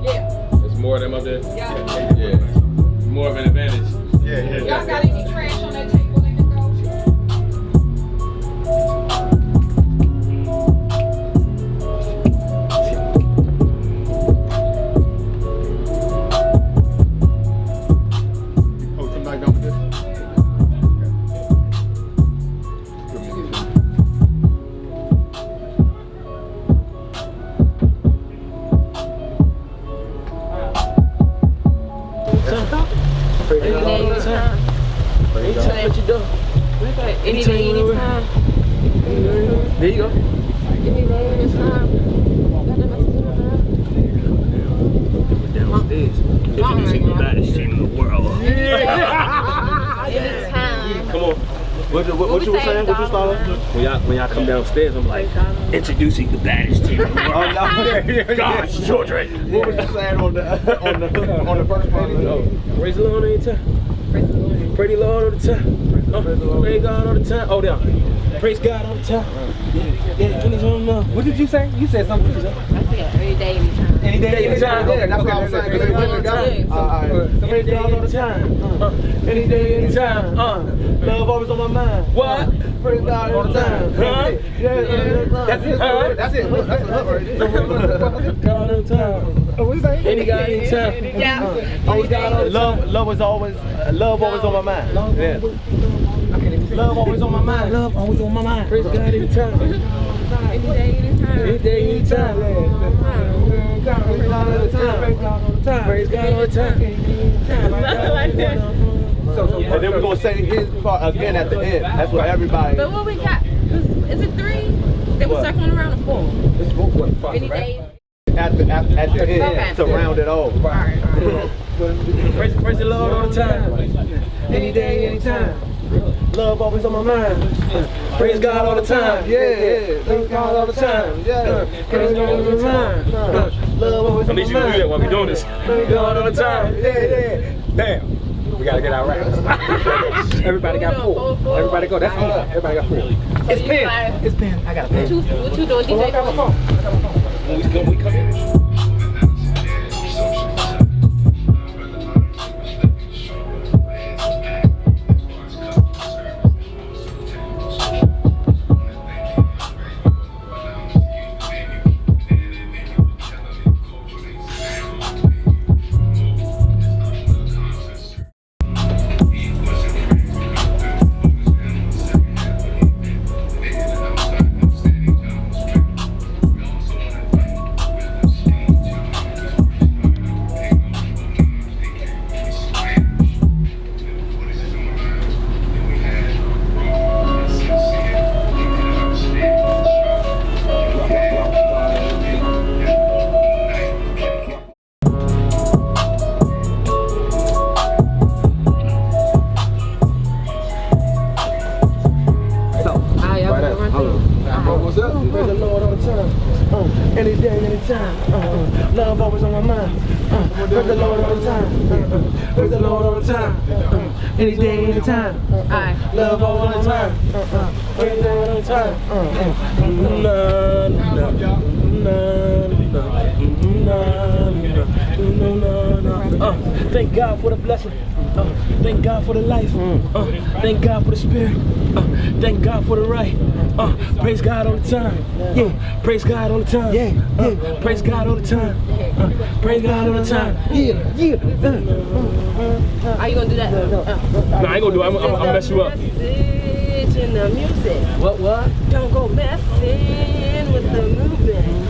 [SPEAKER 3] Yeah.
[SPEAKER 10] It's more of them up there?
[SPEAKER 3] Yeah.
[SPEAKER 10] It's more of an advantage.
[SPEAKER 2] Yeah.
[SPEAKER 3] Y'all got any trash on that table that can go?
[SPEAKER 2] Oh, somebody done with this?
[SPEAKER 3] Anytime you do. Anytime.
[SPEAKER 4] There you go.
[SPEAKER 9] Introducing the baddest team in the world.
[SPEAKER 12] Anytime.
[SPEAKER 9] Come on. What you were saying? What you started? When y'all come downstairs, I'm like, introducing the baddest team in the world. God's children.
[SPEAKER 13] What was you saying on the first part?
[SPEAKER 9] Praise the Lord all the time. Praise the Lord all the time. Praise God all the time. Oh, yeah. Praise God all the time. Yeah.
[SPEAKER 4] What did you say? You said something.
[SPEAKER 12] I said every day, anytime.
[SPEAKER 4] Any day, anytime.
[SPEAKER 13] Yeah, that's what I was saying. Because they went together.
[SPEAKER 9] Praise God all the time. Any day, anytime. Love always on my mind. What? Praise God all the time. Huh?
[SPEAKER 13] That's it. That's it. Look, that's a hook right there.
[SPEAKER 9] God all the time.
[SPEAKER 4] What you say?
[SPEAKER 9] Any guy, anytime. Always God all the time.
[SPEAKER 13] Love always on my mind. Yeah. Love always on my mind.
[SPEAKER 9] Love always on my mind. Praise God anytime.
[SPEAKER 12] Any day, anytime.
[SPEAKER 9] Any day, anytime.
[SPEAKER 13] Praise God all the time.
[SPEAKER 9] Praise God all the time.
[SPEAKER 12] Nothing like that.
[SPEAKER 13] And then we're going to say his part again at the end. That's what everybody.
[SPEAKER 12] But what we got? Is it 3? They were circling around the 4.
[SPEAKER 13] It's four,
[SPEAKER 12] Any day.
[SPEAKER 13] at the end
[SPEAKER 12] Okay.
[SPEAKER 13] to round it off.
[SPEAKER 9] Praise the Lord all the time. Any day, anytime. Love always on my mind. Praise God all the time.
[SPEAKER 13] Yeah. Praise God all the time. Yeah.
[SPEAKER 9] Praise God all the time.
[SPEAKER 13] Love always
[SPEAKER 9] I
[SPEAKER 13] on
[SPEAKER 9] need
[SPEAKER 13] my
[SPEAKER 9] you to do that while we doing this.
[SPEAKER 13] Praise God all the time. Yeah.
[SPEAKER 4] Damn. We gotta get our raps. Everybody got 4. Everybody go. That's me. Everybody got 4. It's pen. It's pen. I got a pen.
[SPEAKER 12] What you doing, DJ?
[SPEAKER 9] When we come in.
[SPEAKER 4] Any day, anytime. Love always on my mind. Praise the Lord all the time. Praise the Lord all the time. Any day, anytime. Love all the time. Praise the Lord all the time. Thank God for the blessing. Thank God for the life. Thank God for the spirit. Thank God for the right. Praise God all the time. Yeah. Praise God all the time. Yeah. Praise God all the time. Praise God all the time. Yeah.
[SPEAKER 12] Are you gonna do that?
[SPEAKER 9] Nah, I ain't gonna do it. I'm gonna mess you up.
[SPEAKER 12] Message in the music.
[SPEAKER 4] What?
[SPEAKER 12] Don't go messing with the movement.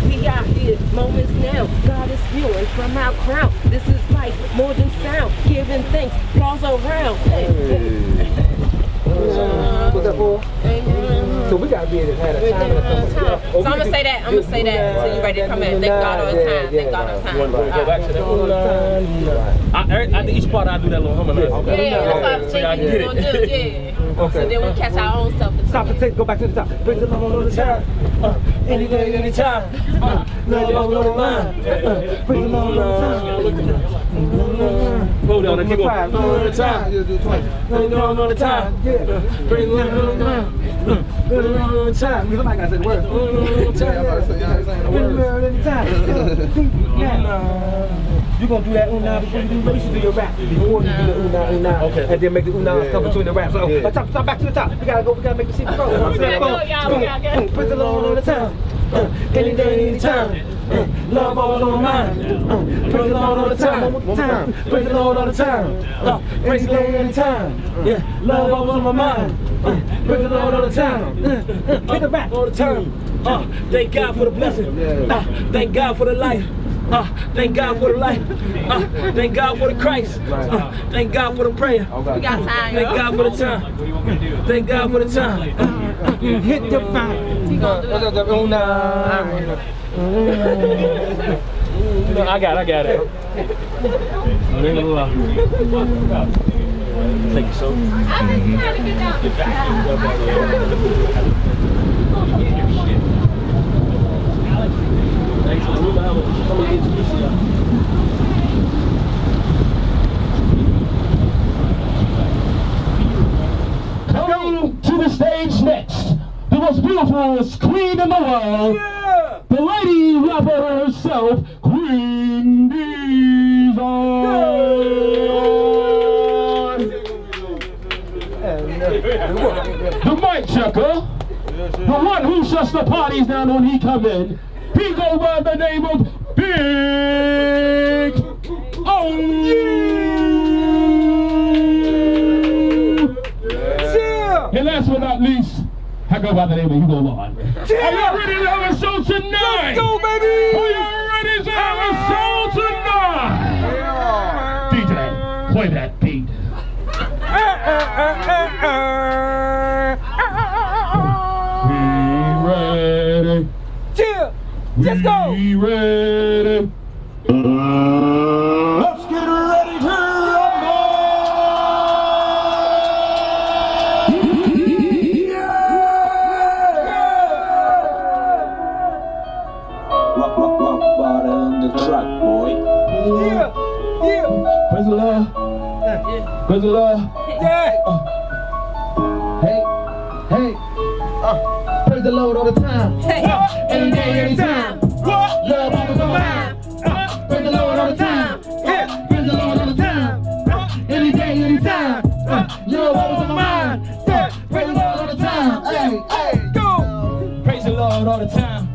[SPEAKER 12] We out here, moments now. God is spewing from our crown. This is life, more than sound. Giving thanks, applause around.
[SPEAKER 4] What's that for? So we gotta be able to have a time.
[SPEAKER 12] So I'm gonna say that. Until you're ready to come in. Thank God all the time. Thank God all the time.
[SPEAKER 9] You want to go back to that? After each part, I do that little harmonize.
[SPEAKER 12] Yeah, that's what I'm thinking you're gonna do. Yeah. So then we catch our own stuff.
[SPEAKER 4] Stop and take. Go back to the top. Praise the Lord all the time. Any day, anytime. Love all the mind. Praise the Lord all the time.
[SPEAKER 9] Hold on, keep on.
[SPEAKER 4] All the time. Praise the Lord all the time. Yeah. Praise the Lord all the time. Praise the Lord all the time. Somebody gotta say the word. Praise the Lord all the time. You gonna do that una before you do the race, you do your rap. Before you do the una, okay. And then make the una come between the raps. So top back to the top. We gotta make the shit go. Praise the Lord all the time. Any day, anytime. Love always on my mind. Praise the Lord all the time. One more time. Praise the Lord all the time. Praise the Lord anytime. Yeah. Love always on my mind. Praise the Lord all the time. Hit the rap all the time. Thank God for the blessing. Thank God for the life. Thank God for the life. Thank God for the Christ. Thank God for the prayer.
[SPEAKER 12] We got time.
[SPEAKER 4] Thank God for the time. Thank God for the time. Hit the fire.
[SPEAKER 9] I got it. Thank you, so.
[SPEAKER 15] Coming to the stage next, the most beautiful queen in the world, the lady rapper herself, Queen Dijon. The mic checker, the one who shuts the parties down when he come in. He go by the name of Big O. And last but not least, I go by the name of Hugo Lord. Are y'all ready to have a show tonight?
[SPEAKER 4] Let's go, baby!
[SPEAKER 15] Are y'all ready to have a show tonight? DJ, play that beat. We ready.
[SPEAKER 4] Chill. Let's go.
[SPEAKER 15] We ready. Let's get ready to rumble.
[SPEAKER 16] Rock bottle on the track, boy.
[SPEAKER 4] Yeah.
[SPEAKER 15] Praise the Lord. Praise the Lord.
[SPEAKER 4] Yeah.
[SPEAKER 15] Hey. Praise the Lord all the time. Any day, anytime. Love always on my mind. Praise the Lord all the time. Praise the Lord all the time. Any day, anytime. Love always on my mind. Praise the Lord all the time. Hey,
[SPEAKER 4] go.
[SPEAKER 15] Praise the Lord all the time.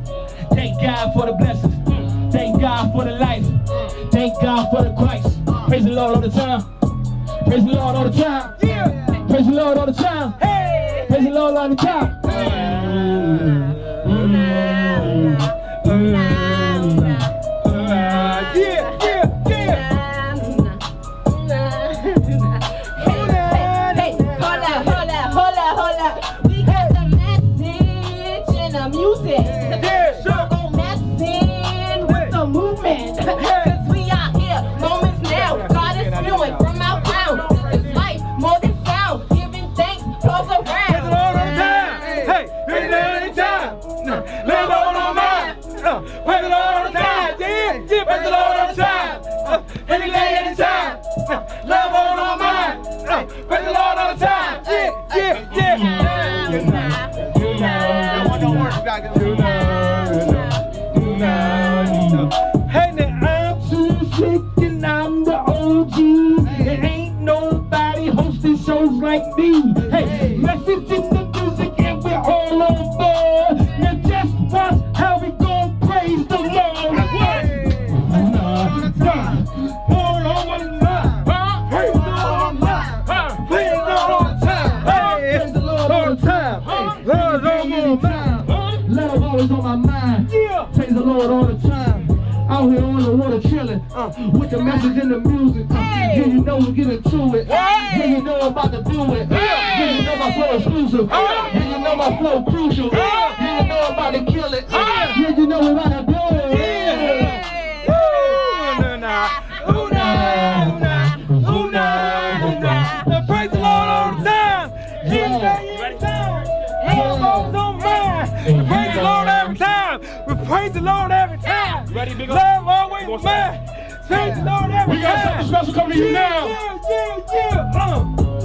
[SPEAKER 15] Thank God for the blessings. Thank God for the life. Thank God for the Christ. Praise the Lord all the time. Praise the Lord all the time. Praise the Lord all the time. Praise the Lord all the time.
[SPEAKER 12] Hold up. We got the message in the music. So go messing with the movement. Cause we out here, moments now. God is spewing from our crown. This is life, more than sound. Giving thanks, close around.
[SPEAKER 4] Praise the Lord all the time. Hey, praise the Lord anytime. Love all on my mind.
[SPEAKER 15] Hey, now I'm too slick and I'm the OG. There ain't nobody hosting shows like me. Hey, message in the music and we're all on board. Now just watch how we gon' praise the Lord. Praise the Lord all the time. Lord always on my mind. Praise the Lord all the time. Out here on the water chilling, with the message and the music. Yeah, you know we get into it. Yeah, you know I'm about to do it. Yeah, you know my flow exclusive. Yeah, you know my flow crucial. Yeah, you know I'm about to kill it. Yeah, you know we're about to do it. Praise the Lord all the time. Praise the Lord every time. We praise the Lord every time.
[SPEAKER 8] Ready, big
[SPEAKER 15] love always mine. Praise the Lord every time.
[SPEAKER 8] We got something special coming to you now.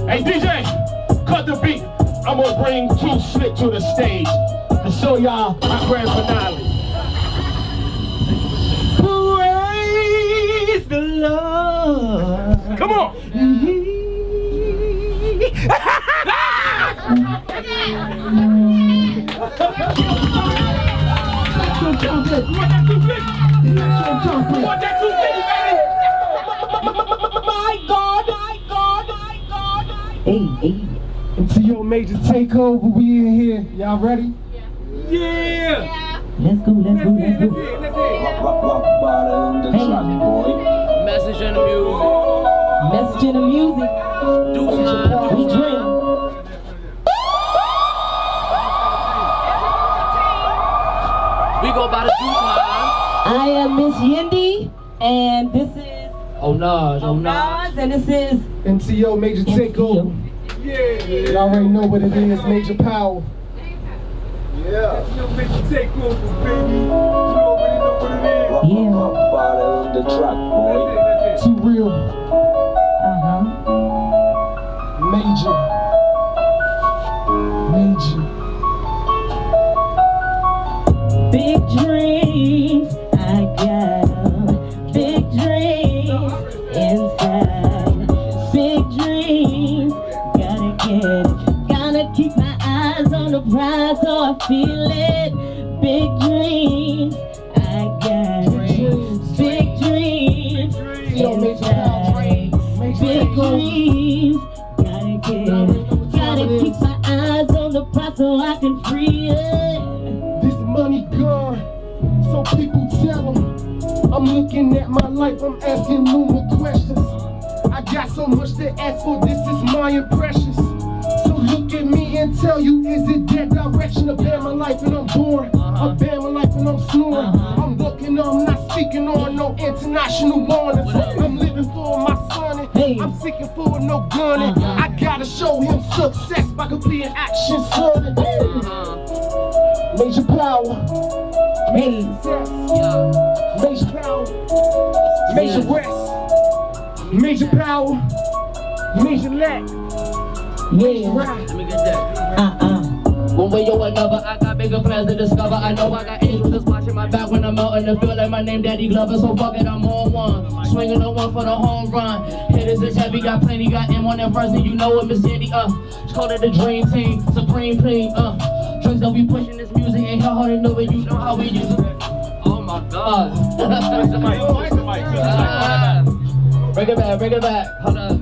[SPEAKER 15] Hey DJ, cut the beat. I'm gonna bring Too Slick to the stage to show y'all my grand finale. Praise the Lord.
[SPEAKER 8] Come on.
[SPEAKER 15] Hey, MTO Major Takeover, we in here. Y'all ready?
[SPEAKER 8] Yeah.
[SPEAKER 15] Let's go.
[SPEAKER 16] Rock bottle on the track, boy.
[SPEAKER 11] Message in the music.
[SPEAKER 12] Message in the music.
[SPEAKER 11] Do time.
[SPEAKER 12] We dream.
[SPEAKER 11] We go by the do time.
[SPEAKER 12] I am Miss Yendi, and this is
[SPEAKER 11] Onaj.
[SPEAKER 12] and this is
[SPEAKER 15] MTO Major Takeover.
[SPEAKER 8] Yeah.
[SPEAKER 15] You already know what it is, Major Power.
[SPEAKER 8] Yeah. Major Takeover, baby. You already know what it is.
[SPEAKER 16] Rock bottle on the track, boy.
[SPEAKER 15] Too real. Major.
[SPEAKER 17] Big dreams, I got 'em. Big dreams inside. Big dreams, gotta get it. Gotta keep my eyes on the prize so I feel it. Big dreams, I got big dreams inside. Big dreams, gotta get it. Gotta keep my eyes on the prize so I can free it.
[SPEAKER 15] This money gone, so people tell them. I'm looking at my life, I'm asking numerous questions. I got so much to ask for, this is my impressions. So look at me and tell you, is it that direction? I bear my life and I'm born. I bear my life and I'm snoring. I'm looking, I'm not speaking on no international warnings. I'm living for my son and I'm seeking for no gunning. I gotta show him success by completing action, son. Major power, major success, major power, major rest, major power, major lack.
[SPEAKER 17] Yeah.
[SPEAKER 11] Let me get that. One way or another, I got bigger plans to discover. I know I got angels just watching my back when I'm out in the field. Like my name Daddy Glover, so fuck it, I'm on one. Swinging the one for the home run. Hitters is heavy, got plenty, got M on that first, and you know it, Miss Sandy, It's called it the dream team, supreme clean, Drugs that we pushing this music, ain't hard to know it, you know how we use it. Oh my God. Bring it back, hold up.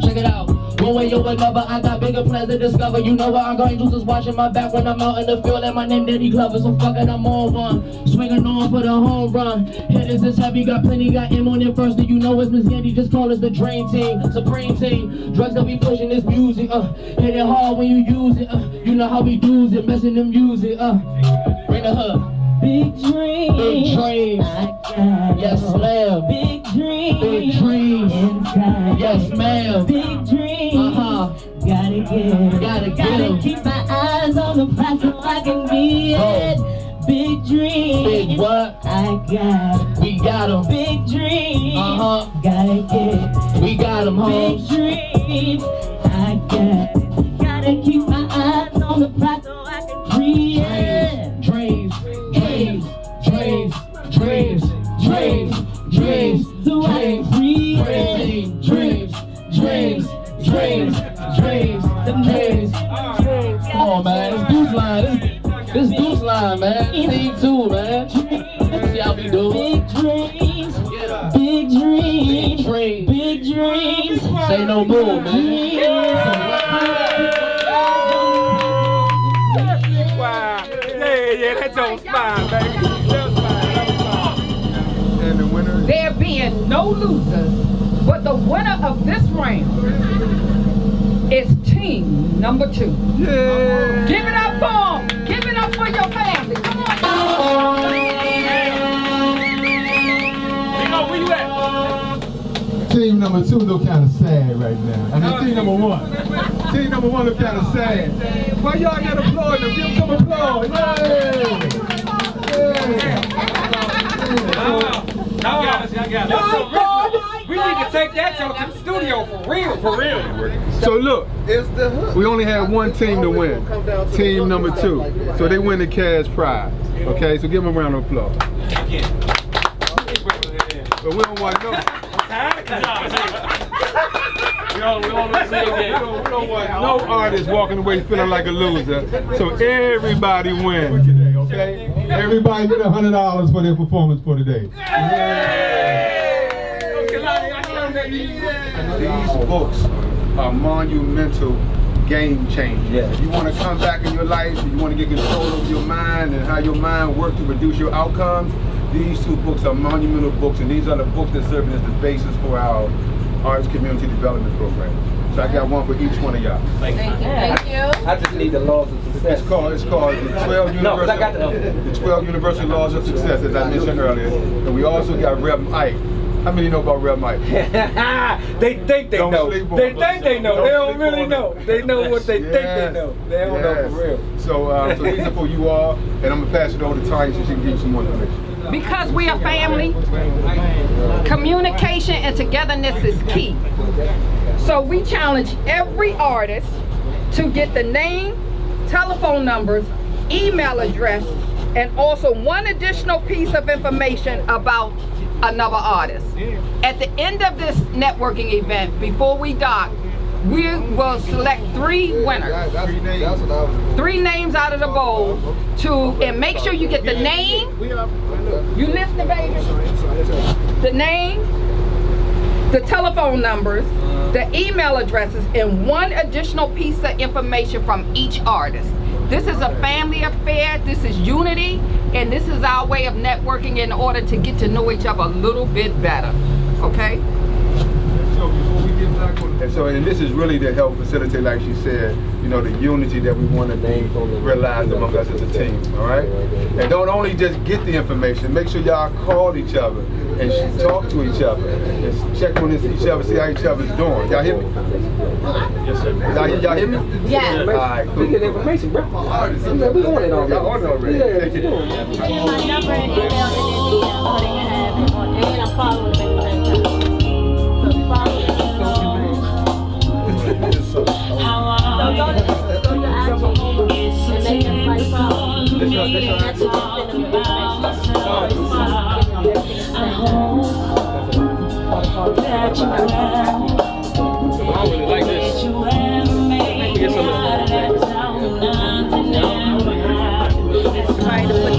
[SPEAKER 11] Check it out. One way or another, I got bigger plans to discover. You know what, I'm going to just watching my back when I'm out in the field. And my name Daddy Glover, so fuck it, I'm on one. Swinging on for the home run. Hitters is heavy, got plenty, got M on it first. And you know it's Miss Yandy, just call us the dream team, supreme team. Drugs that we pushing this music, hit it hard when you use it. You know how we do it, messing the music, bring the hook.
[SPEAKER 17] Big dreams,
[SPEAKER 11] I got yes, ma'am.
[SPEAKER 17] Big dreams,
[SPEAKER 11] inside. Yes, ma'am.
[SPEAKER 17] Big dreams, gotta
[SPEAKER 11] get
[SPEAKER 17] keep my eyes on the prize so I can be it. Big dreams,
[SPEAKER 11] big what?
[SPEAKER 17] I got
[SPEAKER 11] we got 'em.
[SPEAKER 17] Big dreams,
[SPEAKER 11] gotta
[SPEAKER 17] get
[SPEAKER 11] we got 'em,
[SPEAKER 17] Big dreams, I got gotta keep my eyes on the so I can free it.
[SPEAKER 15] Dreams, dreams, dreams, dreams, dreams, dreams,
[SPEAKER 17] So I can free it.
[SPEAKER 15] dreams, dreams, dreams, dreams, dreams. Come on, man. This Deuce line. This Deuce line, man. Team 2, man. See how we do.
[SPEAKER 17] Big dreams, big dreams, big dreams.
[SPEAKER 15] Say no more, man.
[SPEAKER 4] Wow. Yeah, that's on fine, baby.
[SPEAKER 2] And the winner?
[SPEAKER 3] There being no losers, but the winner of this round is team number 2.
[SPEAKER 2] Yeah.
[SPEAKER 3] Give it up for them. Give it up for your family. Come on.
[SPEAKER 9] Where you at?
[SPEAKER 15] Team number 2 look kind of sad right now. I mean, team number 1.
[SPEAKER 2] Team number 1 look kind of sad. Why y'all got applaud them? Give them some applause.
[SPEAKER 9] Y'all got us.
[SPEAKER 4] We need to take that joke to the studio for real.
[SPEAKER 2] So look, we only had one team to win. Team number 2. So they win the cash prize. Okay, so give them a round of applause. But we don't want no. We don't want no artist walking away feeling like a loser. So everybody wins today, okay?
[SPEAKER 15] Everybody get $100 for their performance for today.
[SPEAKER 2] These books are monumental game changers. If you want to come back in your life, if you want to get control of your mind and how your mind works to reduce your outcomes, these 2 books are monumental books, and these are the books that serve as the basis for our arts community development program. So I got one for each one of y'all.
[SPEAKER 3] Thank you.
[SPEAKER 4] I just need the laws of success.
[SPEAKER 2] It's called the 12 Universal Laws of Success, as I mentioned earlier. And we also got Rev Mike. How many know about Rev Mike?
[SPEAKER 4] They think they know. They think they know. They don't really know. They know what they think they know. They don't know for real.
[SPEAKER 2] So these are for you all, and I'm gonna pass it over to Tanya so she can give you some more information.
[SPEAKER 3] Because we are family, communication and togetherness is key. So we challenge every artist to get the name, telephone numbers, email address, and also one additional piece of information about another artist. At the end of this networking event, before we dock, we will select 3 winners. 3 names out of the bowl and make sure you get the name. You listening, baby? The name, the telephone numbers, the email addresses, and one additional piece of information from each artist. This is a family affair, this is unity, and this is our way of networking in order to get to know each other a little bit better, okay?
[SPEAKER 2] And this is really to help facilitate, like she said, you know, the unity that we want to realize among us as a team, all right? And don't only just get the information, make sure y'all call each other and talk to each other and check on each other, see how each other's doing. Y'all hear me?
[SPEAKER 9] Yes, sir.
[SPEAKER 2] Y'all hear me?
[SPEAKER 3] Yeah.
[SPEAKER 2] All right, cool.
[SPEAKER 4] We get information, bro. We on it already.
[SPEAKER 2] Y'all on it already.
[SPEAKER 4] Yeah,
[SPEAKER 2] Take it.
[SPEAKER 17] My number and email and then DM so they can have it on, and I'm following them at the same time. So follow them. So go to your actual home and make them like follow. And that's what you send them your
[SPEAKER 10] I don't really like this. Get some of
[SPEAKER 6] Trying to put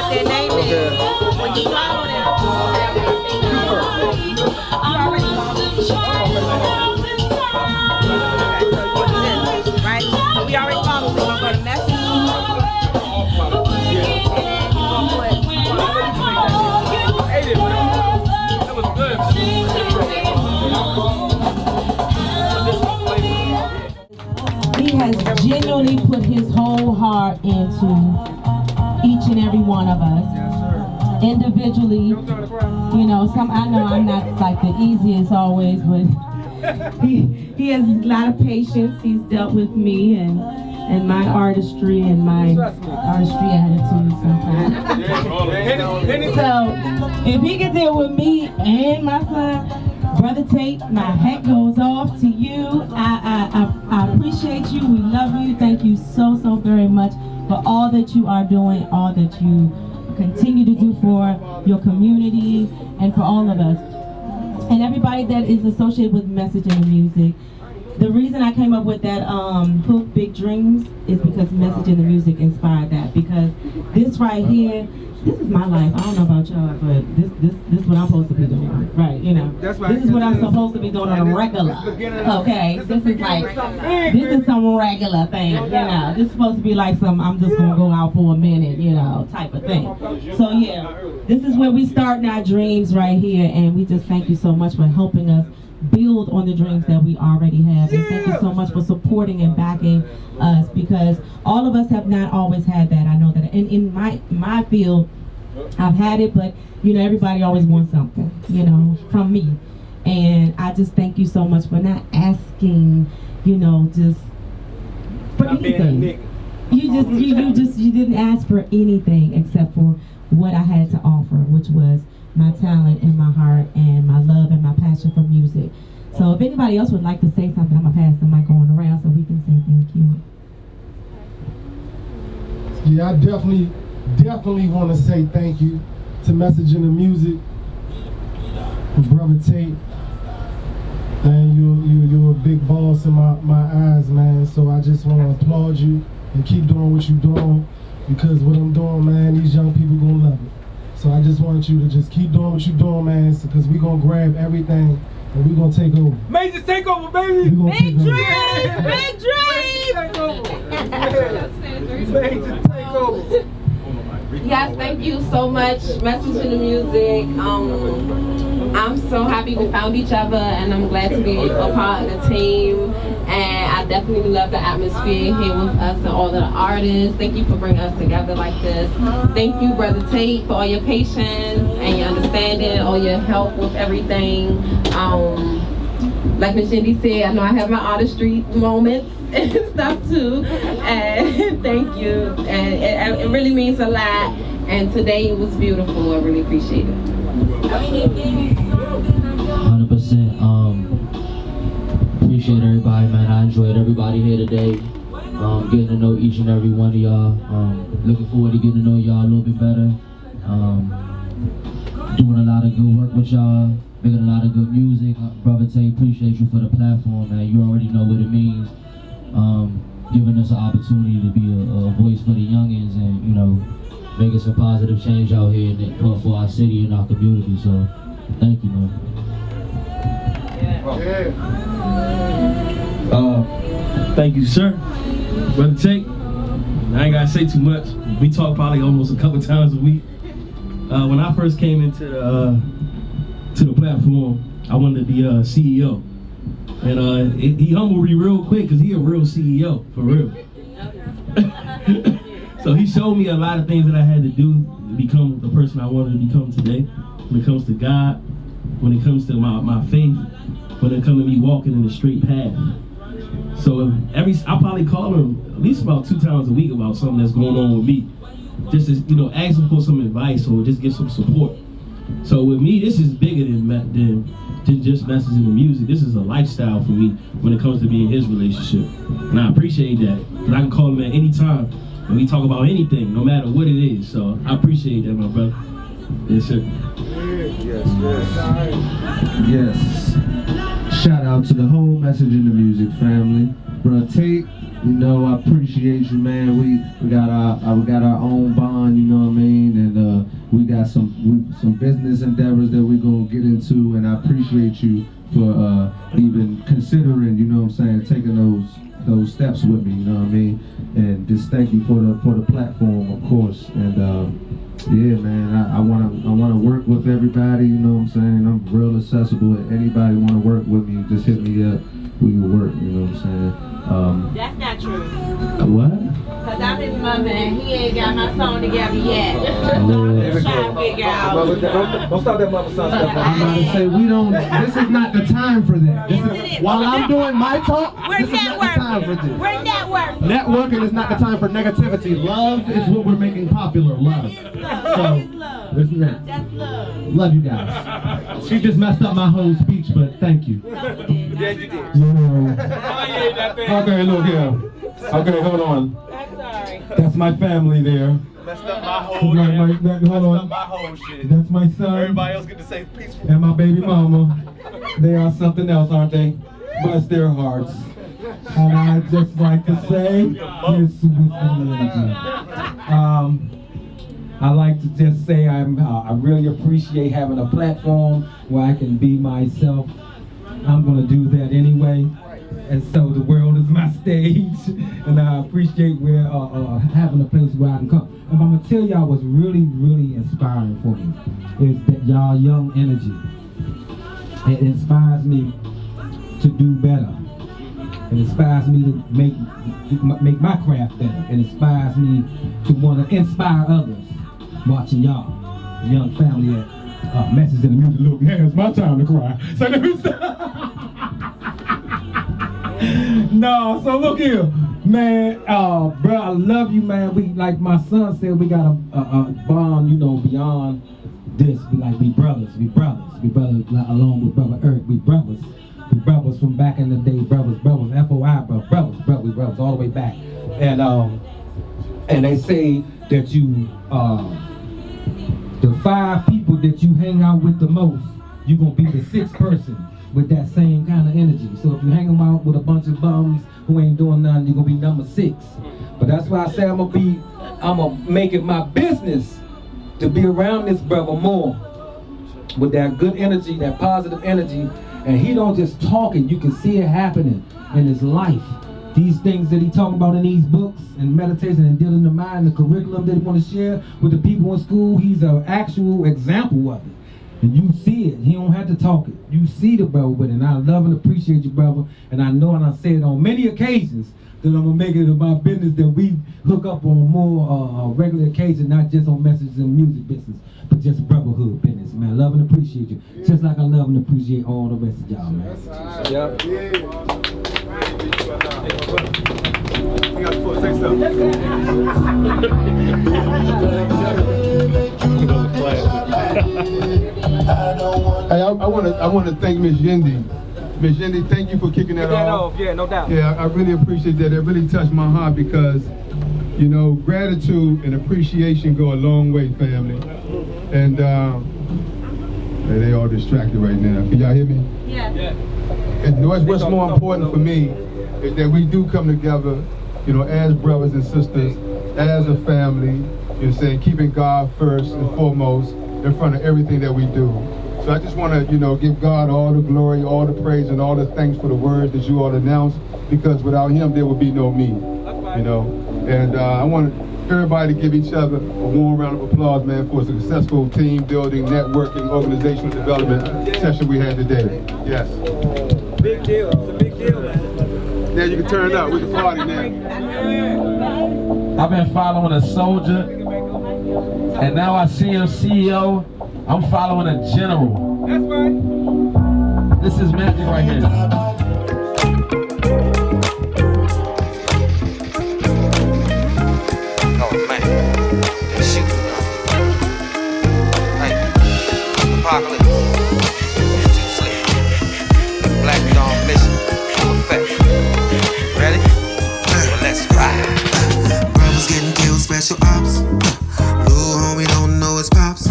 [SPEAKER 6] their name in. When you follow them, right? So we already followed. So we're going to message.
[SPEAKER 10] That was good.
[SPEAKER 17] He has genuinely put his whole heart into each and every one of us. Individually, you know, I know I'm not like the easiest always, but he has a lot of patience. He's dealt with me and my artistry and my artistry attitude sometimes. So if he can deal with me and my son, Brother Tate, my hat goes off to you. I appreciate you. We love you. Thank you so very much for all that you are doing, all that you continue to do for your community and for all of us. And everybody that is associated with Message in the Music. The reason I came up with that hook, Big Dreams, is because Message in the Music inspired that. Because this right here, this is my life. I don't know about y'all, but this is what I'm supposed to be doing, right? You know, this is what I'm supposed to be doing on a regular. Okay, this is some regular thing. You know, this is supposed to be like some I'm just gonna go out for a minute, you know, type of thing. So yeah, this is where we start our dreams right here, and we just thank you so much for helping us build on the dreams that we already have. And thank you so much for supporting and backing us, because all of us have not always had that. I know that in my field, I've had it, but you know, everybody always wants something, you know, from me. And I just thank you so much for not asking, you know, just for anything. You didn't ask for anything except for what I had to offer, which was my talent and my heart and my love and my passion for music. So if anybody else would like to say something, I'm gonna pass the mic on around so we can say thank you.
[SPEAKER 5] Yeah, I definitely want to say thank you to Message in the Music, Brother Tate. Man, you're a big boss in my eyes, man. So I just want to applaud you and keep doing what you're doing, because what I'm doing, man, these young people gonna love it. So I just want you to just keep doing what you're doing, man, because we're going to grab everything and we're going to take over.
[SPEAKER 8] Major takeover, baby!
[SPEAKER 17] Big dreams! Big dreams!
[SPEAKER 8] Major takeover!
[SPEAKER 12] Yes, thank you so much, Message in the Music. I'm so happy we found each other, and I'm glad to be a part of the team. And I definitely love the atmosphere here with us and all of the artists. Thank you for bringing us together like this. Thank you, Brother Tate, for all your patience and your understanding, all your help with everything. Like Ms. Shindy said, I know I have my artistry moments and stuff too. And thank you. And it really means a lot. And today it was beautiful. I really appreciate it.
[SPEAKER 11] 100%. Appreciate everybody, man. I enjoyed everybody here today. Getting to know each and every one of y'all. Looking forward to getting to know y'all a little bit better. Doing a lot of good work with y'all. Making a lot of good music. Brother Tay, appreciate you for the platform, man. You already know what it means. Giving us an opportunity to be a voice for the youngins and, you know, making some positive change out here for our city and our community. So, thank you, man.
[SPEAKER 9] Thank you, sir. Brother Tate, I ain't gotta say too much. We talk probably almost a couple times a week. When I first came into the platform, I wanted to be a CEO. And he humbled me real quick because he a real CEO, for real. So he showed me a lot of things that I had to do to become the person I wanted to become today. When it comes to God, when it comes to my faith, when it comes to me walking in the straight path. So I probably call him at least about 2 times a week about something that's going on with me. Just to, you know, ask him for some advice or just get some support. So with me, this is bigger than just Message in the Music. This is a lifestyle for me when it comes to being his relationship. And I appreciate that. Because I can call him at any time and we talk about anything, no matter what it is. So I appreciate that, my brother. Yes, sir.
[SPEAKER 18] Yes. Shout out to the whole Message in the Music family. Bro Tate, you know, I appreciate you, man. We got our own bond, you know what I mean, and we got some business endeavors that we're gonna get into, and I appreciate you for even considering, you know what I'm saying, taking those steps with me, you know what I mean, and just thank you for the platform, of course, and yeah, man, I wanna work with everybody, you know what I'm saying. I'm real accessible. If anybody wanna work with me, just hit me up. We can work, you know what I'm saying.
[SPEAKER 6] That's not true.
[SPEAKER 18] What?
[SPEAKER 6] Cause I'm his mother and he ain't got my song together yet. I'm trying to figure out.
[SPEAKER 13] Don't stop that mother son stuff.
[SPEAKER 18] I'm about to say this is not the time for that. While I'm doing my talk, this is not the time for this.
[SPEAKER 6] We're networking.
[SPEAKER 15] Networking is not the time for negativity. Love is what we're making popular. Love. So, listen to that.
[SPEAKER 6] That's love.
[SPEAKER 15] Love you guys. She just messed up my whole speech, but thank you.
[SPEAKER 9] Yeah, you did.
[SPEAKER 15] Okay, look here. Okay, hold on. That's my family there.
[SPEAKER 1] Messed up my whole
[SPEAKER 15] Hold on.
[SPEAKER 1] my whole shit.
[SPEAKER 15] That's my son.
[SPEAKER 1] Everybody else get to say peaceful.
[SPEAKER 15] And my baby mama. They are something else, aren't they? Bless their hearts. And I just like to say, it's with energy. I like to just say I really appreciate having a platform where I can be myself. I'm gonna do that anyway. And so the world is my stage, and I appreciate where having a place where I can come. And I'm gonna tell y'all what's really, really inspiring for me is that y'all young energy. It inspires me to do better. It inspires me to make my craft better. It inspires me to want to inspire others. Watching y'all, the young family at Message in the Music. Look, now it's my time to cry. So let me stop. No, so look here, man. Bro, I love you, man. We, like my son said, we got a bond, you know, beyond this. We brothers, like, along with Brother Earth. We brothers from back in the day. Brothers, FOI, brothers, all the way back. And they say that you, the 5 people that you hang out with the most, you're gonna be the 6th person with that same kind of energy. So if you hang out with a bunch of bums who ain't doing nothing, you're gonna be number 6. But that's why I say I'm gonna make it my business to be around this brother more with that good energy, that positive energy. And he don't just talk it, you can see it happening in his life. These things that he talking about in these books and meditation and dealing the mind, the curriculum that he want to share with the people in school, he's an actual example of it. And you see it. He don't have to talk it. You see the brother with it. And I love and appreciate you, brother. And I know, and I say it on many occasions, that I'm going to make it about business that we hook up on more regular occasions, not just on messages and music business, but just brotherhood business, man. I love and appreciate you. Just like I love and appreciate all the rest of y'all, man.
[SPEAKER 2] Yep. Hey, I want to thank Miss Yendi. Miss Yendi, thank you for kicking that off.
[SPEAKER 4] Yeah, no doubt.
[SPEAKER 2] Yeah, I really appreciate that. It really touched my heart because, you know, gratitude and appreciation go a long way, family. And they all distracted right now. Can y'all hear me?
[SPEAKER 6] Yeah.
[SPEAKER 2] And what's more important for me is that we do come together, you know, as brothers and sisters, as a family, you know, saying keeping God first and foremost in front of everything that we do. So I just want to, you know, give God all the glory, all the praise, and all the thanks for the words that you all announced, because without Him there would be no me, you know. And I want everybody to give each other a warm round of applause, man, for a successful team building, networking, organizational development session we had today. Yes.
[SPEAKER 4] Big deal. It's a big deal, man.
[SPEAKER 2] Now you can turn it up. We can party now.
[SPEAKER 18] I've been following a soldier, and now I see him CEO. I'm following a general.
[SPEAKER 4] That's right.
[SPEAKER 18] This is magic right here.
[SPEAKER 19] Oh man, shoot. Hey, apocalypse. It's too slick. Black Dawn mission, full effect. Ready? Well, let's ride.
[SPEAKER 20] Brothers getting killed, special ops. Little homie don't know his pops.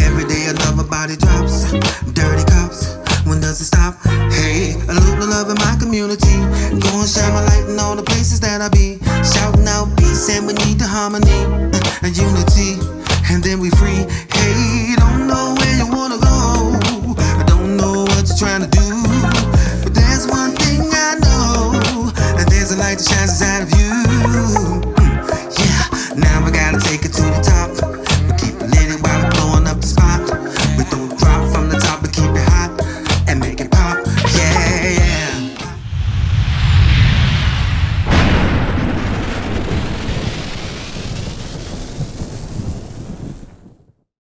[SPEAKER 20] Every day another body drops. Dirty cops, when does it stop? Hey, I loot the love in my community. Go and shine my light in all the places that I be. Shouting out peace and we need the harmony.